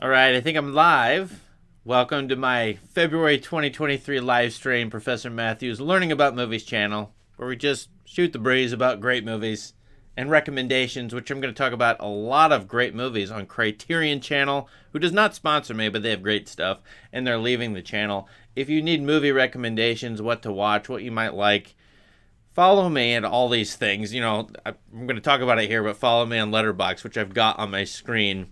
All right, I think I'm live. Welcome to my February 2023 live stream, Professor Matthews Learning About Movies channel, where we just shoot the breeze about great movies and recommendations, which I'm going to talk about a lot of great movies on Criterion Channel, who does not sponsor me, but they have great stuff, and they're leaving the channel. If you need movie recommendations, what to watch, what you might like, follow me at all these things. You know, I'm going to talk about it here, but follow me on Letterboxd, which I've got on my screen,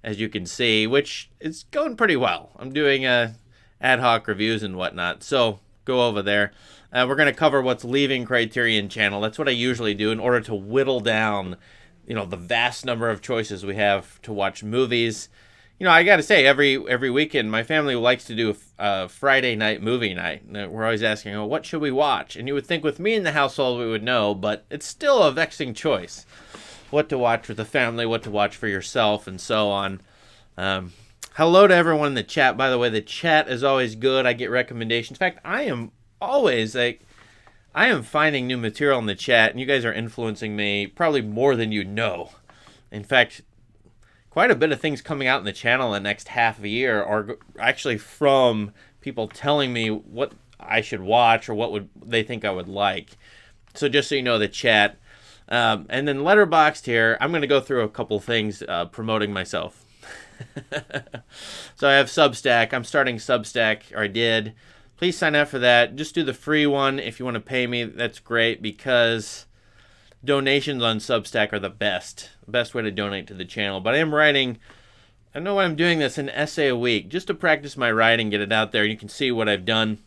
as you can see, which is going pretty well. I'm doing ad hoc reviews and whatnot, so go over there. We're going to cover what's leaving Criterion Channel. That's what I usually do in order to whittle down, the vast number of choices we have to watch movies. I got to say, every weekend, my family likes to do a Friday night movie night. We're always asking, oh, what should we watch? And you would think with me in the household we would know, but it's still a vexing choice. What to watch with the family, what to watch for yourself, and so on. Hello to everyone in the chat. By the way, the chat is always good. I get recommendations. In fact, I am finding new material in the chat, and you guys are influencing me probably more than you know. In fact, quite a bit of things coming out in the channel in the next half a year are actually from people telling me what I should watch or what would they think I would like. So just so you know, the chat. And then Letterboxd here, I'm going to go through a couple things promoting myself. So I have Substack. I'm starting Substack, or I did. Please sign up for that. Just do the free one. If you want to pay me, that's great, because donations on Substack are the best way to donate to the channel. But I know why I'm doing this, an essay a week, just to practice my writing, get it out there. You can see what I've done.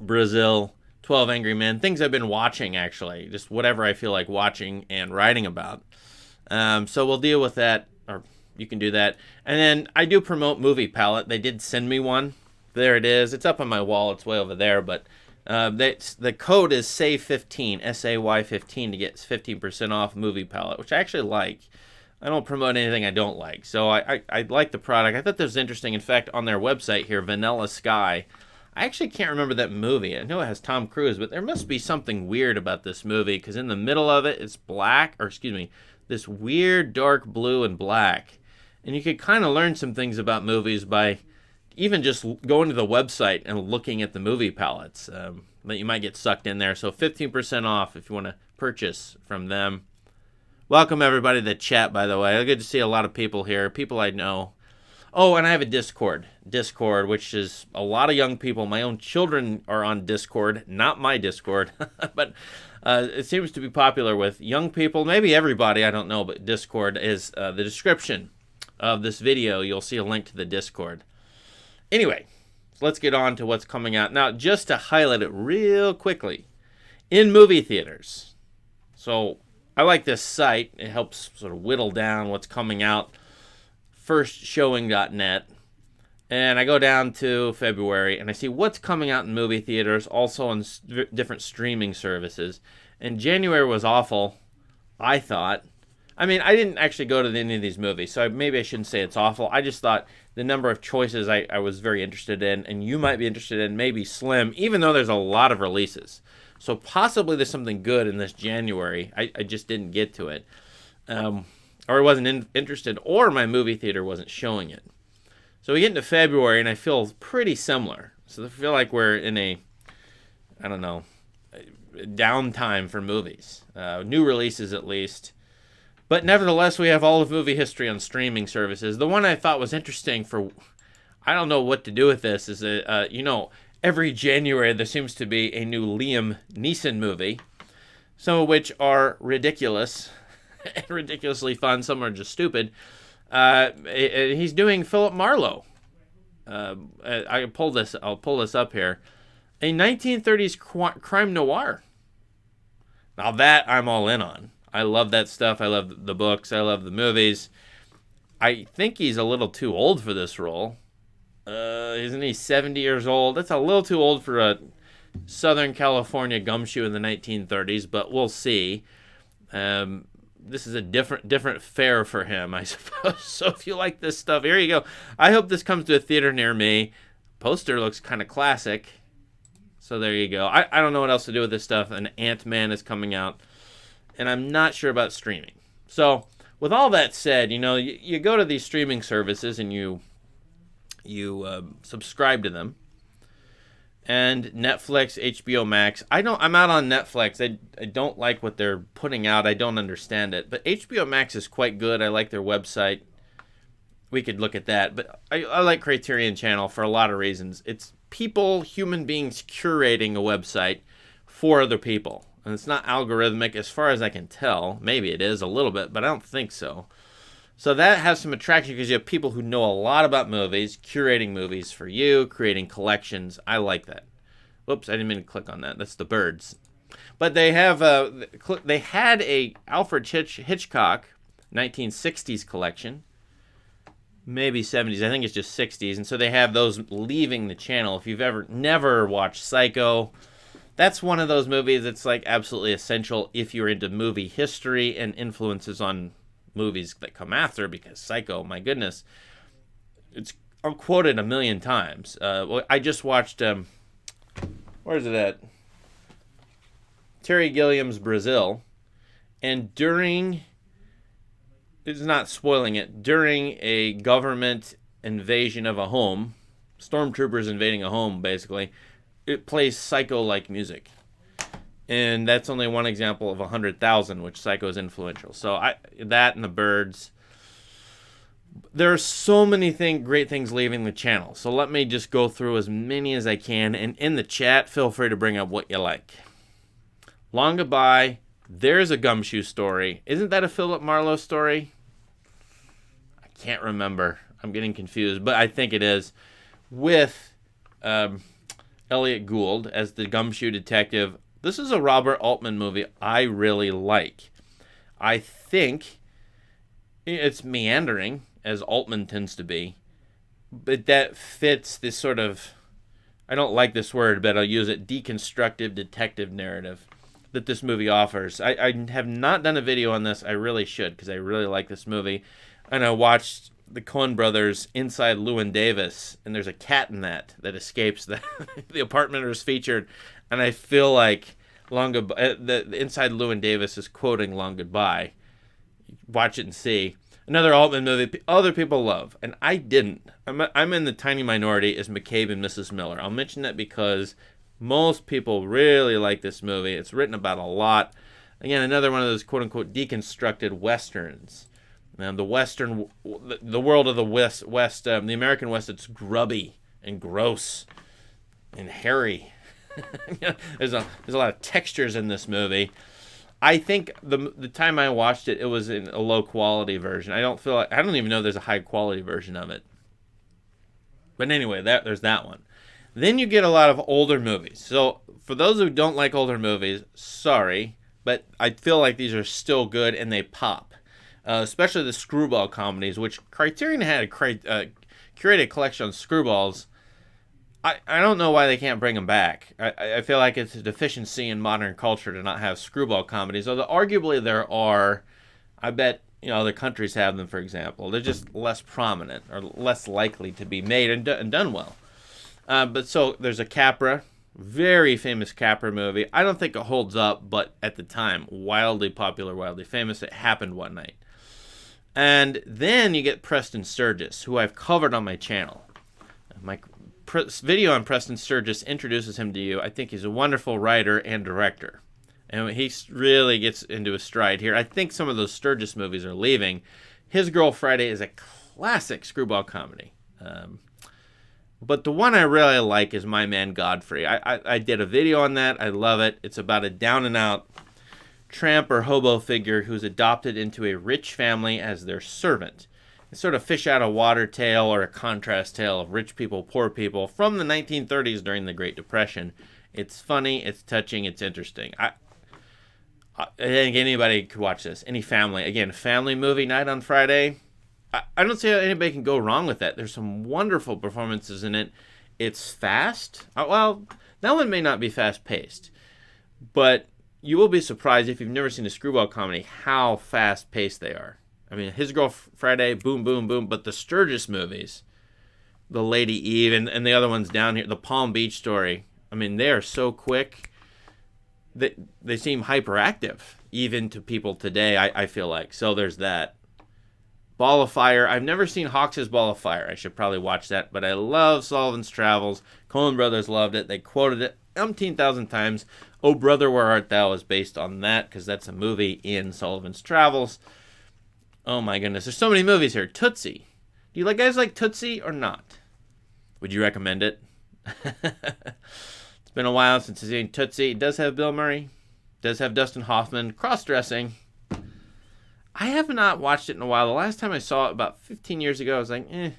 Brazil, 12 Angry Men, things I've been watching, actually, just whatever I feel like watching and writing about. So we'll deal with that, or you can do that. And then I do promote Movie Palette. They did send me one. There it is. It's up on my wall. It's way over there, but the code is SAY15, SAY15, to get 15% off Movie Palette, which I actually like. I don't promote anything I don't like, so I like the product. I thought this was interesting. In fact, on their website here, Vanilla Sky, I actually can't remember that movie. I know it has Tom Cruise, but there must be something weird about this movie, because in the middle of it, it's this weird dark blue and black. And you could kind of learn some things about movies by even just going to the website and looking at the movie palettes. That you might get sucked in there. So 15% off if you want to purchase from them. Welcome, everybody, to the chat, by the way. Good to see a lot of people here, people I know. Oh, and I have a Discord, which is a lot of young people. My own children are on Discord, not my Discord, but it seems to be popular with young people, maybe everybody, I don't know, but Discord is the description of this video. You'll see a link to the Discord. Anyway, so let's get on to what's coming out. Now, just to highlight it real quickly, in movie theaters. So I like this site. It helps sort of whittle down what's coming out. Firstshowing.net, and I go down to February and I see what's coming out in movie theaters, also on different streaming services. And January was awful, I thought. I mean, I didn't actually go to any of these movies, so maybe I shouldn't say it's awful. I just thought the number of choices I was very interested in, and you might be interested in, maybe slim, even though there's a lot of releases. So possibly there's something good in this January. I just didn't get to it. Or I wasn't interested, or my movie theater wasn't showing it. So we get into February, and I feel pretty similar. So I feel like we're in a downtime for movies. New releases, at least. But nevertheless, we have all of movie history on streaming services. The one I thought was interesting I don't know what to do with this, is every January there seems to be a new Liam Neeson movie, some of which are ridiculous. Ridiculously fun. Some are just stupid. He's doing Philip Marlowe. I'll pull this up here. A 1930s crime noir. Now that I'm all in on. I love that stuff. I love the books. I love the movies. I think he's a little too old for this role. Isn't he 70 years old? That's a little too old for a Southern California gumshoe in the 1930s, but we'll see. This is a different fare for him, I suppose. So if you like this stuff, here you go. I hope this comes to a theater near me. Poster looks kind of classic. So there you go. I don't know what else to do with this stuff. And Ant-Man is coming out. And I'm not sure about streaming. So with all that said, you go to these streaming services and you subscribe to them. And Netflix, HBO Max. I'm out on Netflix. I don't like what they're putting out. I don't understand it. But HBO Max is quite good. I like their website. We could look at that. But I like Criterion Channel for a lot of reasons. It's people, human beings, curating a website for other people. And it's not algorithmic as far as I can tell. Maybe it is a little bit, but I don't think so. So that has some attraction because you have people who know a lot about movies, curating movies for you, creating collections. I like that. Whoops, I didn't mean to click on that. That's the birds. But they had a Alfred Hitchcock 1960s collection, maybe 70s. I think it's just 60s. And so they have those leaving the channel. If you've never watched Psycho, that's one of those movies that's like absolutely essential if you're into movie history and influences on movies that come after, because Psycho, my goodness, it's quoted a million times. I just watched, where is it at? Terry Gilliam's Brazil, and it's not spoiling it, during a government invasion of a home, stormtroopers invading a home, basically, it plays Psycho-like music. And that's only one example of 100,000, which Psycho is influential. So that and the birds. There are so many great things leaving the channel. So let me just go through as many as I can. And in the chat, feel free to bring up what you like. Long Goodbye. There's a Gumshoe story. Isn't that a Philip Marlowe story? I can't remember. I'm getting confused. But I think it is. With Elliot Gould as the Gumshoe detective. This is a Robert Altman movie I really like. I think it's meandering, as Altman tends to be, but that fits this sort of, I don't like this word, but I'll use it, deconstructive detective narrative that this movie offers. I have not done a video on this. I really should, because I really like this movie. And I watched the Coen brothers Inside Llewyn Davis, and there's a cat in that escapes the apartment is featured. And I feel like the Inside Llewyn Davis is quoting Long Goodbye. Watch it and see. Another Altman movie other people love, and I didn't. I'm in the tiny minority as McCabe and Mrs. Miller. I'll mention that because most people really like this movie. It's written about a lot. Again, another one of those quote-unquote deconstructed westerns. The world of the West, the American West, it's grubby and gross and hairy. There's a lot of textures in this movie. I think the time I watched it, it was in a low quality version. I don't even know there's a high quality version of it. But anyway, there's that one. Then you get a lot of older movies. So for those who don't like older movies, sorry, but I feel like these are still good and they pop. Especially the screwball comedies, which Criterion had a curated collection on screwballs. I don't know why they can't bring them back. I feel like it's a deficiency in modern culture to not have screwball comedies. Although arguably there are, I bet other countries have them. For example, they're just less prominent or less likely to be made and done well. But so there's a Capra, very famous Capra movie. I don't think it holds up, but at the time, wildly popular, wildly famous. It happened one night. And then you get Preston Sturges, who I've covered on my channel. My video on Preston Sturges introduces him to you. I think he's a wonderful writer and director. And he really gets into his stride here. I think some of those Sturges movies are leaving. His Girl Friday is a classic screwball comedy. But the one I really like is My Man Godfrey. I did a video on that. I love it. It's about a down-and-out tramp or hobo figure who's adopted into a rich family as their servant. It's sort of fish out of water tale or a contrast tale of rich people, poor people from the 1930s during the Great Depression. It's funny, it's touching, it's interesting. I think anybody could watch this. Any family. Again, family movie night on Friday. I don't see how anybody can go wrong with that. There's some wonderful performances in it. It's fast. Well, that one may not be fast-paced. But you will be surprised if you've never seen a screwball comedy how fast-paced they are. I mean, His Girl Friday, boom, boom, boom. But the Sturges movies, the Lady Eve, and the other ones down here, the Palm Beach Story, I mean, they are so quick that they seem hyperactive, even to people today, I feel like. So there's that. Ball of Fire. I've never seen Hawks' Ball of Fire. I should probably watch that, but I love Sullivan's Travels. Coen Brothers loved it. They quoted it umpteen thousand times. Oh Brother, Where Art Thou is based on that, because that's a movie in Sullivan's Travels. Oh my goodness, there's so many movies here. Tootsie. Do you guys like Tootsie or not? Would you recommend it? It's been a while since I've seen Tootsie. It does have Bill Murray. It does have Dustin Hoffman. Cross-dressing. I have not watched it in a while. The last time I saw it about 15 years ago, I was like, It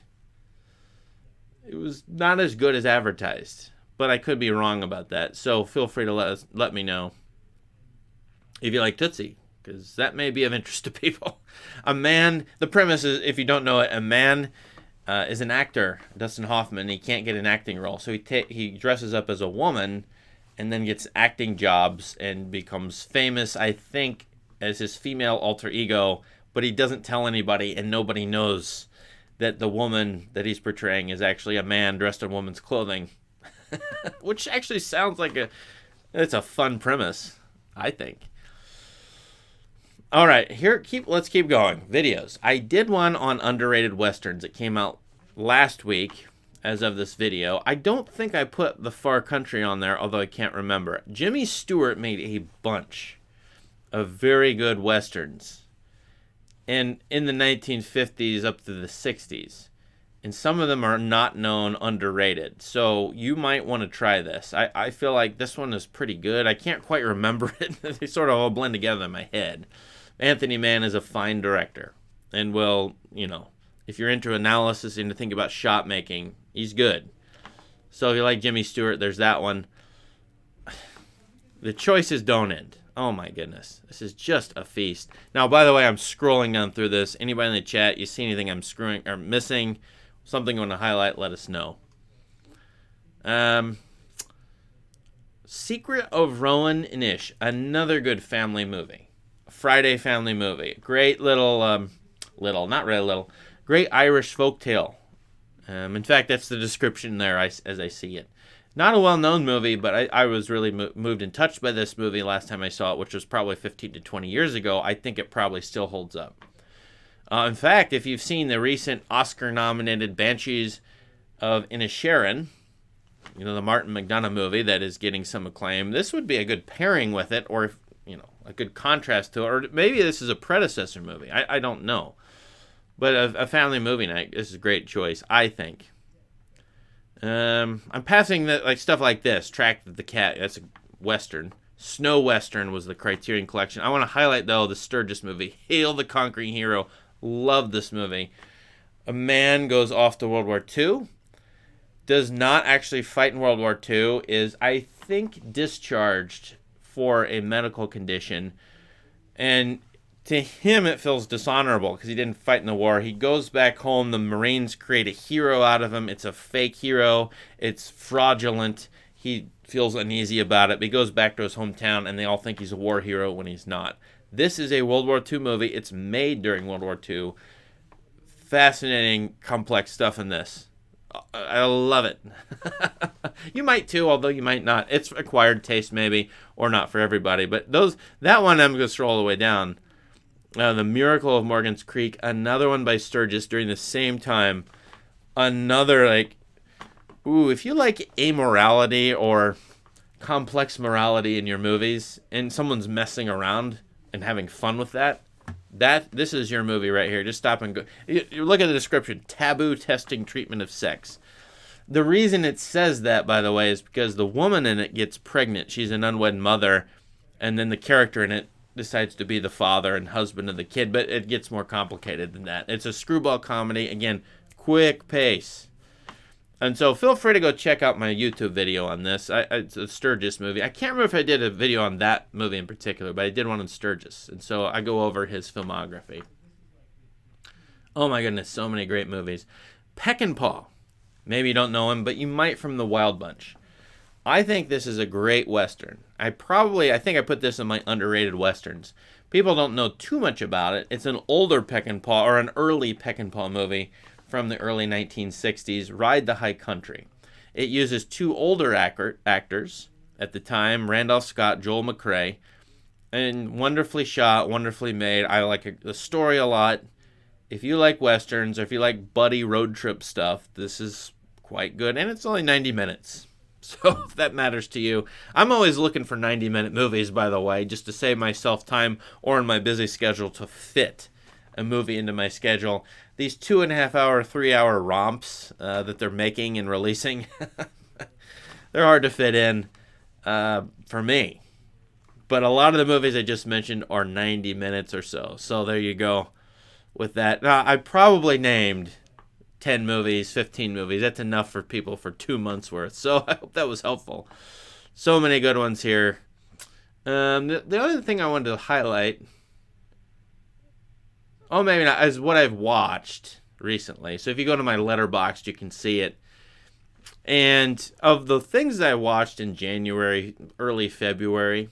was not as good as advertised. But I could be wrong about that. So feel free to let me know if you like Tootsie, because that may be of interest to people. A man, the premise is, if you don't know it, a man is an actor, Dustin Hoffman. He can't get an acting role, so he dresses up as a woman and then gets acting jobs and becomes famous, I think, as his female alter ego, but he doesn't tell anybody, and nobody knows that the woman that he's portraying is actually a man dressed in woman's clothing. Which actually sounds like it's a fun premise, I think. All right, let's keep going. Videos. I did one on underrated westerns. It came out last week as of this video. I don't think I put The Far Country on there, although I can't remember. Jimmy Stewart made a bunch of very good westerns in the 1950s up to the 60s. And some of them are not known, underrated. So you might want to try this. I feel like this one is pretty good. I can't quite remember it. They sort of all blend together in my head. Anthony Mann is a fine director. And if you're into analysis and to think about shot making, he's good. So if you like Jimmy Stewart, there's that one. The choices don't end. Oh my goodness. This is just a feast. Now, by the way, I'm scrolling down through this. Anybody in the chat, you see anything I'm screwing or missing? Something you want to highlight, let us know. Secret of Rowan and Ish, another good family movie. Friday family movie. Great not really little, great Irish folktale. In fact, that's the description there as I see it. Not a well-known movie, but I was really moved and touched by this movie last time I saw it, which was probably 15 to 20 years ago. I think it probably still holds up. In fact, if you've seen the recent Oscar-nominated Banshees of Inisherin, the Martin McDonagh movie that is getting some acclaim, this would be a good pairing with it, or a good contrast to it, or maybe this is a predecessor movie. I don't know, but a family movie night. This is a great choice, I think. I'm passing stuff like this. Track of the Cat. That's a western. Snow Western was the Criterion Collection. I want to highlight though the Sturgis movie, Hail the Conquering Hero. Love this movie. A man goes off to World War II, does not actually fight in World War II, is, I think, discharged for a medical condition, and to him it feels dishonorable because he didn't fight in the war. He goes back home, the Marines create a hero out of him. It's a fake hero. It's fraudulent. He feels uneasy about it, but he goes back to his hometown, and they all think he's a war hero when he's not. This is a World War II movie. It's made during World War II. Fascinating, complex stuff in this. I love it. You might too, although you might not. It's acquired taste maybe, or not for everybody. But that one I'm going to scroll all the way down. The Miracle of Morgan's Creek, another one by Sturgis during the same time. Another, if you like amorality or complex morality in your movies, and someone's messing around and having fun with that, this is your movie right here. Just stop and go. You look at the description: taboo testing treatment of sex. The reason it says that, by the way, is because the woman in it gets pregnant. She's an unwed mother, and then the character in it decides to be the father and husband of the kid, but it gets more complicated than that. It's a screwball comedy. Again, quick pace. And so feel free to go check out my YouTube video on this. It's a Sturgis movie. I can't remember if I did a video on that movie in particular, but I did one on Sturgis. And so I go over his filmography. Oh my goodness, so many great movies. Peckinpah. Maybe you don't know him, but you might from The Wild Bunch. I think this is a great Western. I think I put this in my underrated Westerns. People don't know too much about it. It's an older Peckinpah, or an early Peckinpah movie from the early 1960s, Ride the High Country. It uses two older actors at the time, Randolph Scott, Joel McCrea, and wonderfully shot, wonderfully made. I like the story a lot. if you like Westerns or if you like buddy road trip stuff, this is quite good. And it's only 90 minutes. So if that matters to you. I'm always looking for 90-minute movies, by the way, just to save myself time or in my busy schedule to fit a movie into my schedule. These 2.5-hour, 3-hour romps that they're making and releasing, they're hard to fit in for me. But a lot of the movies I just mentioned are 90 minutes or so. So there you go with that. Now, I probably named 10 movies, 15 movies. That's enough for people for 2 months worth. So I hope that was helpful. So many good ones here. The other thing I wanted to highlight, maybe not, is what I've watched recently. So if you go to my Letterboxd, you can see it. And of the things that I watched in January, early February,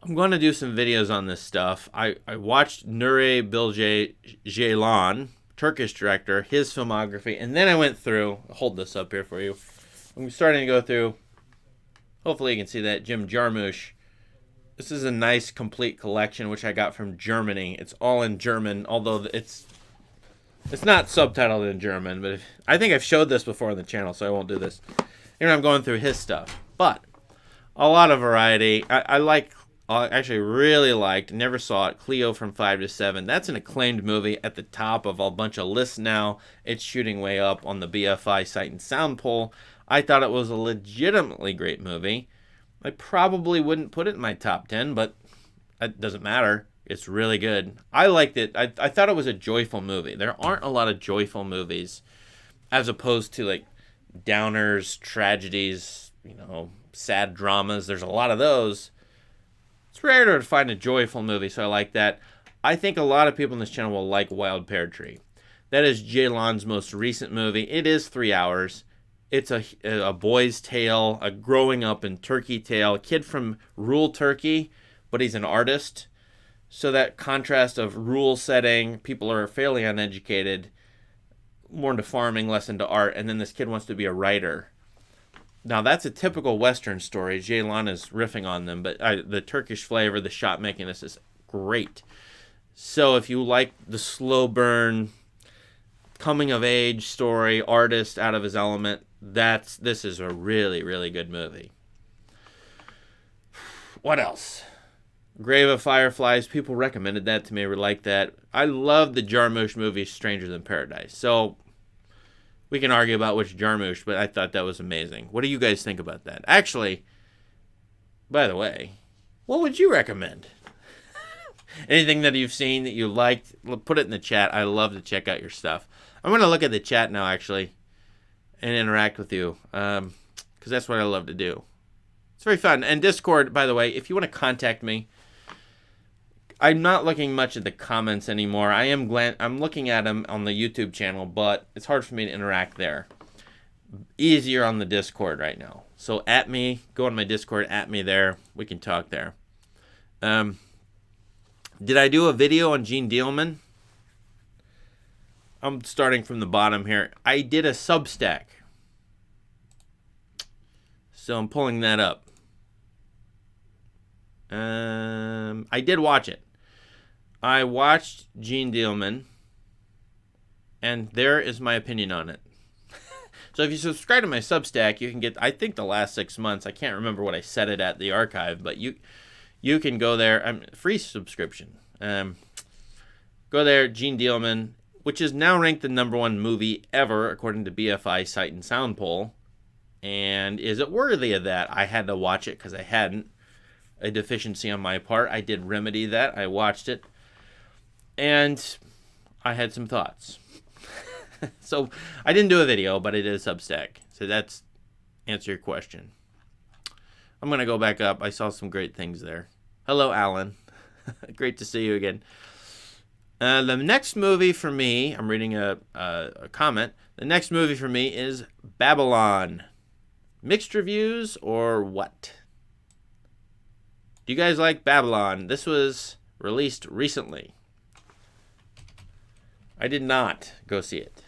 I'm going to do some videos on this stuff. I watched Nuri Bilge Ceylan, Turkish director, his filmography, and then I went through, I'll hold this up here for you. I'm starting to go through, hopefully you can see that, Jim Jarmusch. This is a nice complete collection which I got from Germany. It's all in German, although it's not subtitled in German, but I think I've showed this before on the channel, so I won't do this. Here I'm going through his stuff, but a lot of variety. I actually really liked, never saw it, Cleo from 5 to 7. That's an acclaimed movie at the top of a bunch of lists now. It's shooting way up on the BFI Sight and Sound poll. I thought it was a legitimately great movie. I probably wouldn't put it in my top 10, but it doesn't matter. It's really good. I liked it. I thought it was a joyful movie. There aren't a lot of joyful movies as opposed to like downers, tragedies, sad dramas. There's a lot of those. It's rare to find a joyful movie, so I like that. I think a lot of people on this channel will like Wild Pear Tree. That is Ceylan's most recent movie. It is 3 hours. It's a boy's tale, a growing up in Turkey tale. A kid from rural Turkey, but he's an artist. So that contrast of rural setting, people are fairly uneducated, more into farming, less into art, and then this kid wants to be a writer. Now, that's a typical Western story. Ceylan is riffing on them, but the Turkish flavor, the shot making this is great. So if you like the slow burn, coming-of-age story, artist out of his element, this is a really, really good movie. What else? Grave of Fireflies. People recommended that to me. We like that. I love the Jarmusch movie Stranger Than Paradise. So we can argue about which Jarmusch, but I thought that was amazing. What do you guys think about that? Actually, by the way, what would you recommend? Anything that you've seen that you liked, put it in the chat. I love to check out your stuff. I'm going to look at the chat now, actually, and interact with you, because that's what I love to do. It's very fun. And Discord, by the way, if you want to contact me, I'm not looking much at the comments anymore. I'm looking at them on the YouTube channel, but it's hard for me to interact there. Easier on the Discord right now. So at me, go on my Discord, at me there. We can talk there. Did I do a video on Gene Dealman? I'm starting from the bottom here. I did a Substack. So I'm pulling that up. I did watch it. I watched Gene Dealman, and there is my opinion on it. So if you subscribe to my Substack, you can get, I think, the last 6 months. I can't remember what I set it at, the archive, but you can go there. Free subscription. Go there, Gene Dealman, which is now ranked the #1 movie ever, according to BFI Sight and Sound poll. And is it worthy of that? I had to watch it because I hadn't. A deficiency on my part. I did remedy that. I watched it. And I had some thoughts. So I didn't do a video, but I did a Substack. So that's answer your question. I'm going to go back up. I saw some great things there. Hello, Alan. Great to see you again. The next movie for me, I'm reading a comment. The next movie for me is Babylon. Mixed reviews or what? Do you guys like Babylon? This was released recently. I did not go see it.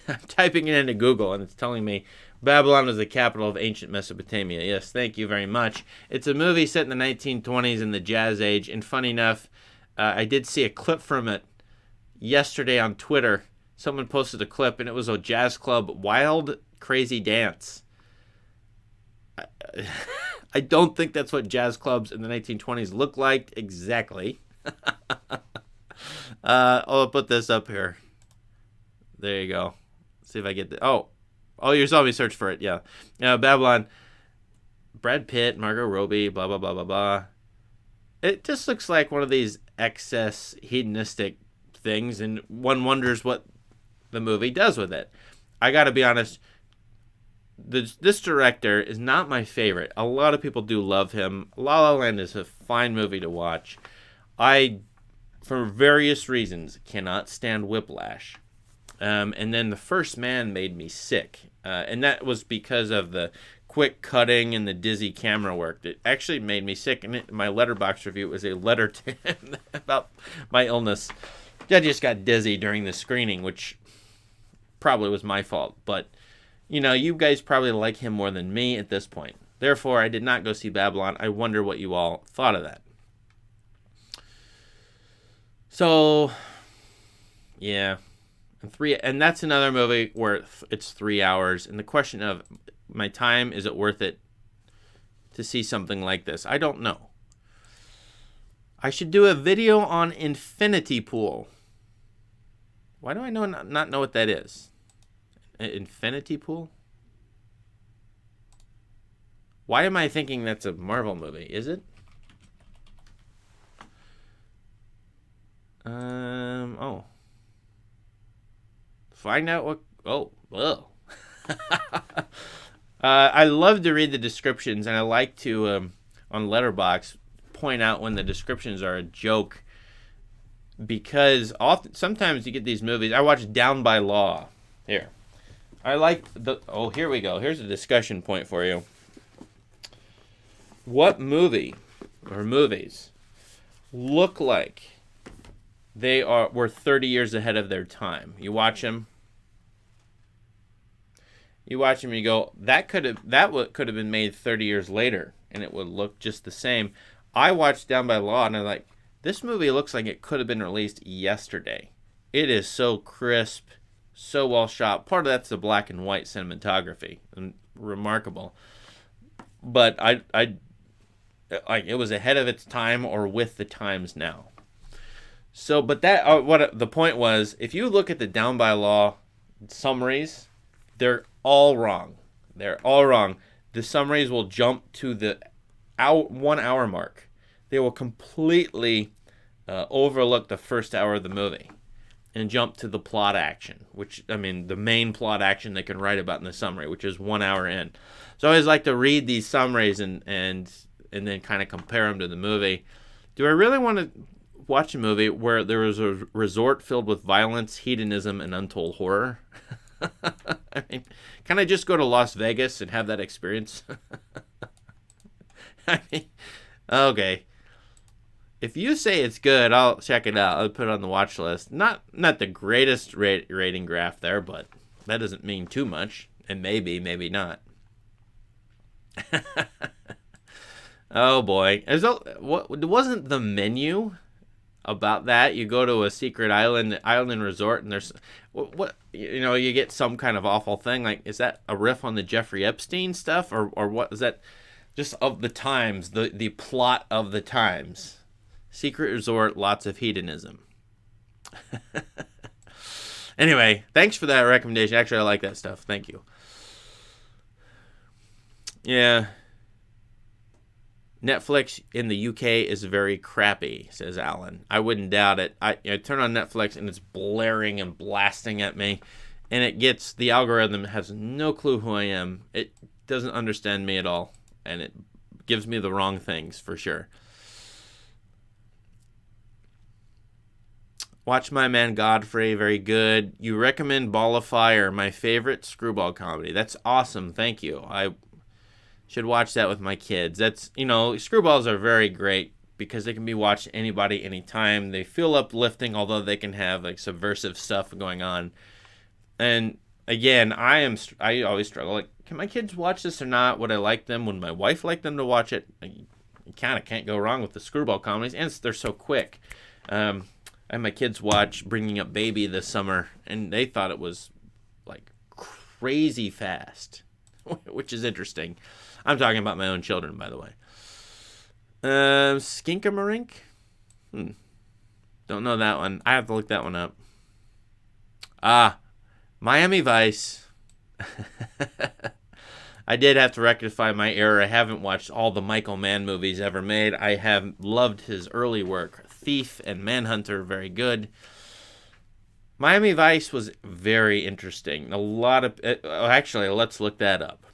I'm typing it into Google and it's telling me Babylon is the capital of ancient Mesopotamia. Yes, thank you very much. It's a movie set in the 1920s in the Jazz Age, and funny enough, I did see a clip from it yesterday on Twitter. Someone posted a clip, and it was a jazz club wild, crazy dance. I don't think that's what jazz clubs in the 1920s looked like exactly. I'll put this up here. There you go. See if I get the... Oh, you saw me search for it. Yeah. Babylon. Brad Pitt, Margot Robbie, blah, blah, blah, blah, blah. It just looks like one of these excess hedonistic things, and one wonders what the movie does with it. I got to be honest, this director is not my favorite. A lot of people do love him. La La Land is a fine movie to watch. I, for various reasons, cannot stand Whiplash. And then The First Man made me sick. And that was because of the quick cutting and the dizzy camera work. It actually made me sick. And my Letterboxd review was a letter to him about my illness. I just got dizzy during the screening, which probably was my fault. But, you know, you guys probably like him more than me at this point. Therefore, I did not go see Babylon. I wonder what you all thought of that. So, yeah. And that's another movie where it's 3 hours. And the question of my time, is it worth it to see something like this? I don't know. I should do a video on Infinity Pool. Why do I not know what that is? Infinity Pool? Why am I thinking that's a Marvel movie? Is it? Oh. Find out what... Oh. I love to read the descriptions, and I like to, on Letterboxd, point out when the descriptions are a joke, because sometimes you get these movies. I watched Down by Law. Here. I like the... Oh, here we go. Here's a discussion point for you. What movie or movies look like they were 30 years ahead of their time? You watch them. You watch them and you go, that could have been made 30 years later, and it would look just the same. I watched Down by Law, and I'm like, this movie looks like it could have been released yesterday. It is so crisp, so well shot. Part of that's the black and white cinematography, and remarkable. But it was ahead of its time, or with the times now. So, but that what the point was, if you look at the Down by Law summaries, they're all wrong. They're all wrong. The summaries will jump to the 1 hour mark. They will completely overlook the first hour of the movie and jump to the plot action, which, I mean, the main plot action they can write about in the summary, which is 1 hour in. So I always like to read these summaries and then kind of compare them to the movie. Do I really want to watch a movie where there is a resort filled with violence, hedonism, and untold horror? I mean, can I just go to Las Vegas and have that experience? I mean, okay. If you say it's good, I'll check it out. I'll put it on the watch list. Not the greatest rating graph there, but that doesn't mean too much. And maybe not. Oh boy, wasn't the menu about that? You go to a secret island resort, and there's what you get some kind of awful thing. Like, is that a riff on the Jeffrey Epstein stuff, or what is that? Just of the times, the plot of the times. Secret resort, lots of hedonism. Anyway, thanks for that recommendation. Actually, I like that stuff. Thank you. Yeah. Netflix in the UK is very crappy, says Alan. I wouldn't doubt it. I turn on Netflix and it's blaring and blasting at me. And the algorithm has no clue who I am. It doesn't understand me at all. And it gives me the wrong things, for sure. Watch My Man Godfrey, very good. You recommend Ball of Fire, my favorite screwball comedy. That's awesome, thank you. I should watch that with my kids. That's, screwballs are very great because they can be watched anybody, anytime. They feel uplifting, although they can have like subversive stuff going on. And again, I always struggle. Like, can my kids watch this or not? Would I like them? Would my wife like them to watch it? You kind of can't go wrong with the screwball comedies, and they're so quick. I had my kids watch Bringing Up Baby this summer, and they thought it was like crazy fast, which is interesting. I'm talking about my own children, by the way. Skinkamarink? Don't know that one. I have to look that one up. Miami Vice. I did have to rectify my error. I haven't watched all the Michael Mann movies ever made. I have loved his early work. Thief and Manhunter, very good. Miami Vice was very interesting. A lot of... actually, let's look that up.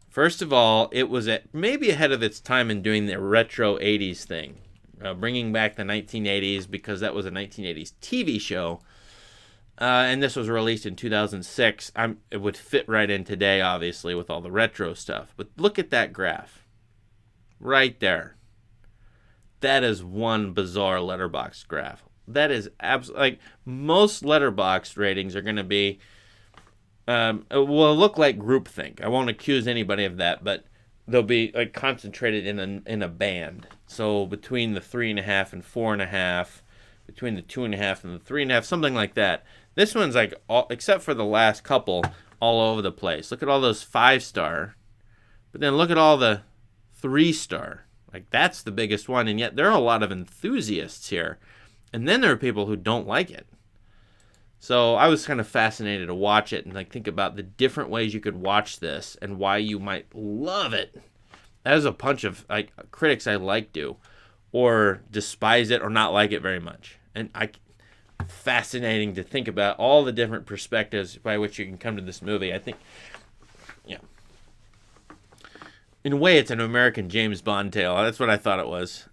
First of all, it was maybe ahead of its time in doing the retro 80s thing. Bringing back the 1980s, because that was a 1980s TV show. And this was released in 2006. It would fit right in today, obviously, with all the retro stuff. But look at that graph. Right there. That is one bizarre Letterboxd graph. That is absolutely... Like, most Letterboxd ratings are going to be... will look like groupthink. I won't accuse anybody of that, but they'll be like concentrated in a band. So between the 3.5 and 4.5, between the 2.5 and the 3.5, something like that. This one's like, except for the last couple, all over the place. Look at all those 5-star, but then look at all the 3-star. Like, that's the biggest one, and yet there are a lot of enthusiasts here. And then there are people who don't like it. So I was kind of fascinated to watch it and like think about the different ways you could watch this and why you might love it. As a bunch of critics I like do, or despise it or not like it very much. And fascinating to think about all the different perspectives by which you can come to this movie. I think, yeah, in a way, it's an American James Bond tale. That's what I thought it was.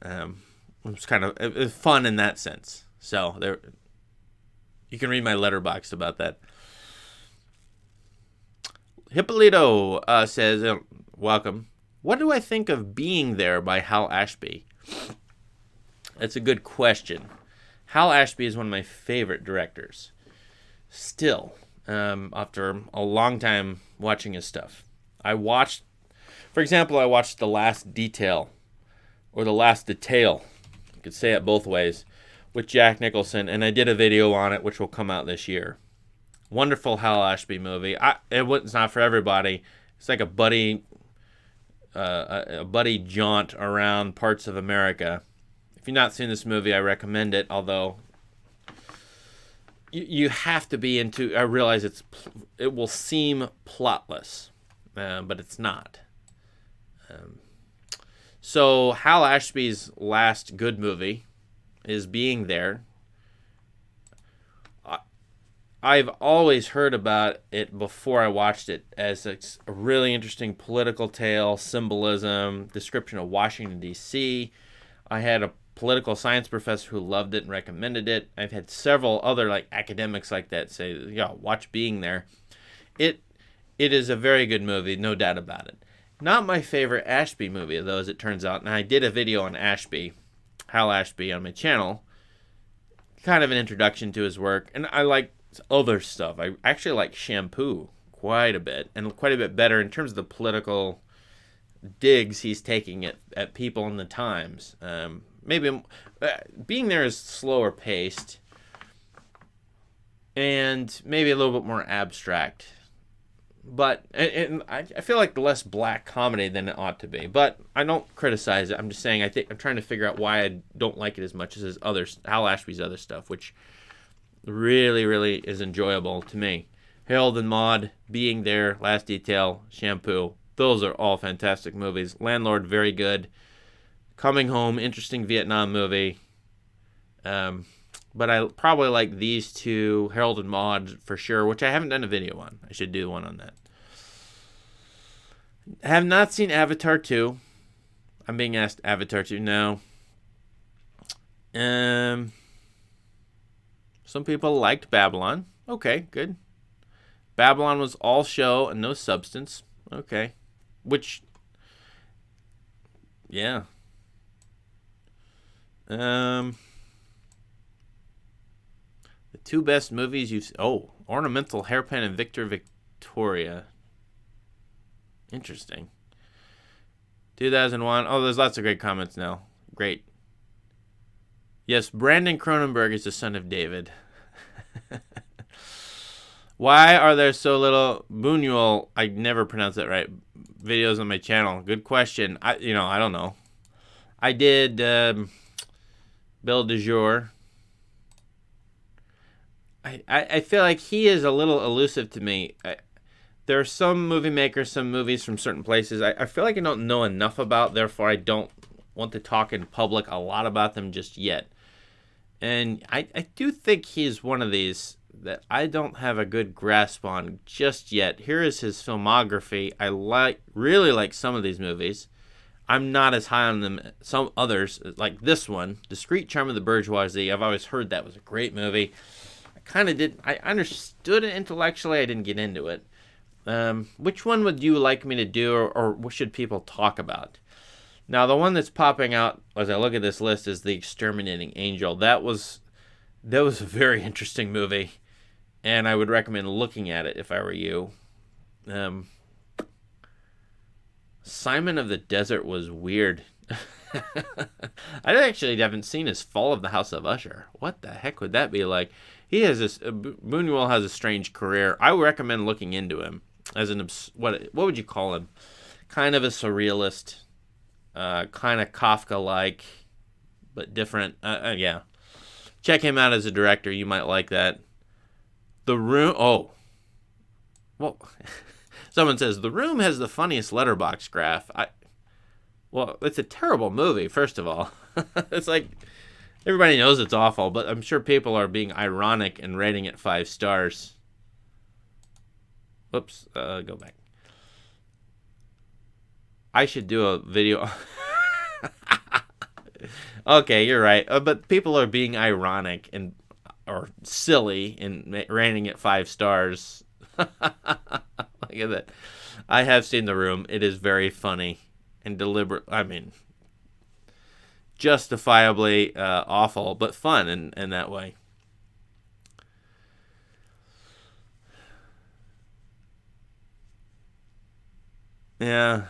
It was fun in that sense. So there. You can read my Letterboxd about that. Hippolito says, welcome. What do I think of Being There by Hal Ashby? That's a good question. Hal Ashby is one of my favorite directors. Still, after a long time watching his stuff. For example, I watched The Last Detail, or The Last Detail. You could say it both ways. With Jack Nicholson, and I did a video on it, which will come out this year. Wonderful Hal Ashby movie. It's not for everybody. It's like a buddy jaunt around parts of America. If you've not seen this movie, I recommend it. Although you have to be into. I realize it will seem plotless, but it's not. So Hal Ashby's last good movie is Being There. I've always heard about it before I watched it as a really interesting political tale, symbolism, description of Washington, D.C. I had a political science professor who loved it and recommended it. I've had several other academics like that say, yeah, watch Being There. It is a very good movie, no doubt about it. Not my favorite Ashby movie, though, as it turns out. And I did a video on Hal Ashby, on my channel. Kind of an introduction to his work. And I like other stuff. I actually like Shampoo quite a bit. And quite a bit better in terms of the political digs he's taking at people in the times. Maybe Being There is slower paced. And maybe a little bit more abstract. But I feel like less black comedy than it ought to be. But I don't criticize it. I'm just saying I'm trying to figure out why I don't like it as much as Hal Ashby's other stuff, which really, really is enjoyable to me. Harold and Maude, Being There, Last Detail, Shampoo. Those are all fantastic movies. Landlord, very good. Coming Home, interesting Vietnam movie. But I probably like these two, Harold and Maude for sure, which I haven't done a video on. I should do one on that. Have not seen Avatar 2. I'm being asked Avatar 2. No. Some people liked Babylon. Okay, good. Babylon was all show and no substance. Okay. Which, yeah. The two best movies you've... Ornamental Hairpin and Victor Victoria. Interesting. 2001. Oh, there's lots of great comments now. Great. Yes, Brandon Cronenberg is the son of David. Why are there so little Buñuel? I never pronounce that right. Videos on my channel. Good question. I don't know. I did Bill de Jour. I feel like he is a little elusive to me. There are some movie makers, some movies from certain places I feel like I don't know enough about, therefore I don't want to talk in public a lot about them just yet. And I do think he's one of these that I don't have a good grasp on just yet. Here is his filmography. I really like some of these movies. I'm not as high on them as some others, like this one, Discreet Charm of the Bourgeoisie. I've always heard that was a great movie. I understood it intellectually. I didn't get into it. Which one would you like me to do, or what should people talk about? Now, the one that's popping out as I look at this list is The Exterminating Angel. That was a very interesting movie, and I would recommend looking at it if I were you. Simon of the Desert was weird. I actually haven't seen his Fall of the House of Usher. What the heck would that be like? Buñuel has a strange career. I would recommend looking into him as what would you call him? Kind of a surrealist, kind of Kafka-like, but different. Yeah, check him out as a director. You might like that. The Room. Oh, well, someone says The Room has the funniest letterbox graph. Well, it's a terrible movie. First of all, it's like everybody knows it's awful, but I'm sure people are being ironic and rating it 5 stars. Whoops, go back. I should do a video. Okay, you're right. But people are being ironic or silly and rating it 5 stars. Look at that. I have seen The Room. It is very funny and deliberate. I mean, justifiably awful, but fun in that way. Yeah.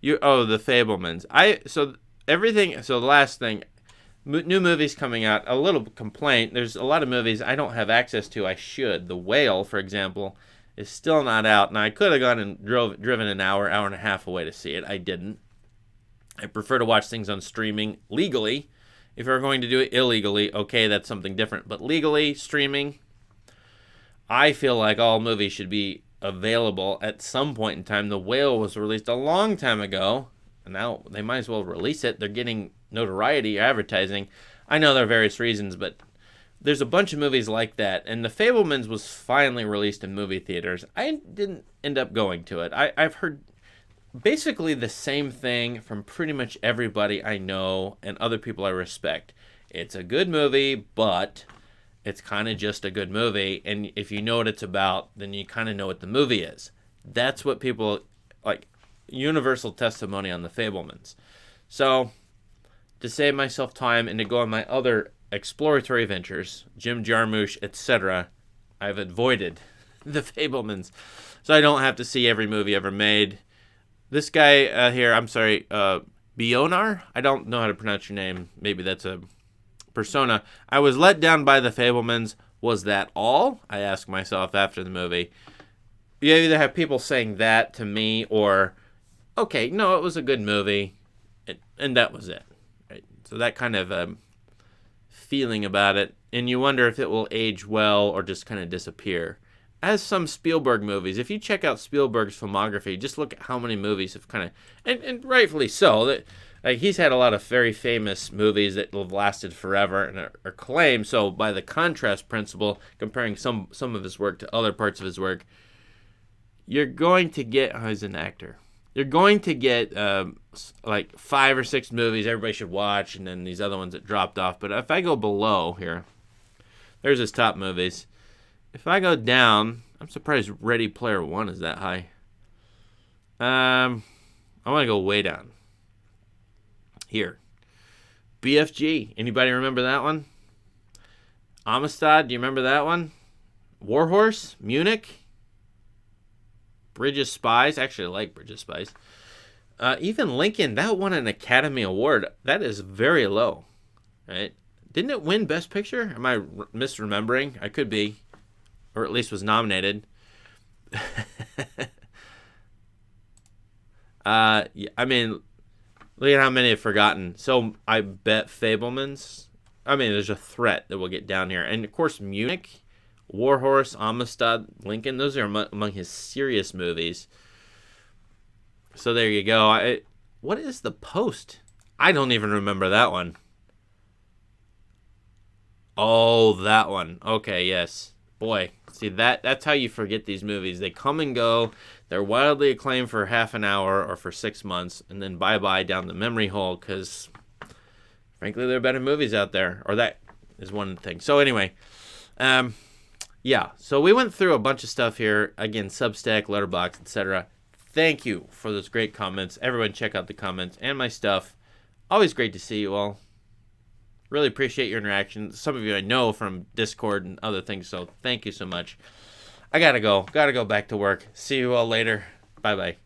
The Fabelmans. The last thing, new movies coming out. A little complaint. There's a lot of movies I don't have access to. I should. The Whale, for example, is still not out. Now I could have gone and driven an hour and a half away to see it. I didn't. I prefer to watch things on streaming legally. If you're going to do it illegally, okay, that's something different. But legally, streaming, I feel like all movies should be available at some point in time. The Whale was released a long time ago, and now they might as well release it. They're getting notoriety, advertising. I know there are various reasons, but there's a bunch of movies like that. And The Fabelmans was finally released in movie theaters. I didn't end up going to it. I've heard basically the same thing from pretty much everybody I know and other people I respect. It's a good movie, but it's kind of just a good movie. And if you know what it's about, then you kind of know what the movie is. That's what people like. Universal testimony on The Fabelmans. So, to save myself time and to go on my other exploratory ventures, Jim Jarmusch, etc., I've avoided The Fabelmans. So I don't have to see every movie ever made. This guy here, I'm sorry, Bionar? I don't know how to pronounce your name. Maybe that's a persona. I was let down by The Fabelmans. Was that all? I ask myself after the movie. You either have people saying that to me or, okay, no, it was a good movie, and that was it. Right? So that kind of feeling about it, and you wonder if it will age well or just kind of disappear. As some Spielberg movies, if you check out Spielberg's filmography, just look at how many movies have kind of, and rightfully so, that like he's had a lot of very famous movies that have lasted forever and are acclaimed. So by the contrast principle, comparing some of his work to other parts of his work, you're going to get, he's an actor. You're going to get like 5 or 6 movies everybody should watch, and then these other ones that dropped off. But if I go below here, there's his top movies. If I go down, I'm surprised Ready Player One is that high. I want to go way down. Here. BFG. Anybody remember that one? Amistad, do you remember that one? Warhorse? Munich? Bridge of Spies. Actually, I like Bridge of Spies. Even Lincoln, that won an Academy Award. That is very low, right? Didn't it win Best Picture? Am I misremembering? I could be, or at least was nominated. Yeah, I mean, look at how many I've forgotten. So I bet Fablemans. I mean, there's a threat that we'll get down here, and of course Munich, Warhorse, Amistad, Lincoln. Those are among his serious movies. So there you go. What is The Post? I don't even remember that one. Oh, that one. Okay, yes. Boy, see that's how you forget these movies. They come and go. They're wildly acclaimed for half an hour or for 6 months, and then bye-bye down the memory hole because, frankly, there are better movies out there. Or that is one thing. So anyway, yeah. So we went through a bunch of stuff here. Again, Substack, Letterboxd, etc. Thank you for those great comments. Everyone check out the comments and my stuff. Always great to see you all. Really appreciate your interaction. Some of you I know from Discord and other things, so thank you so much. I gotta go. Gotta go back to work. See you all later. Bye-bye.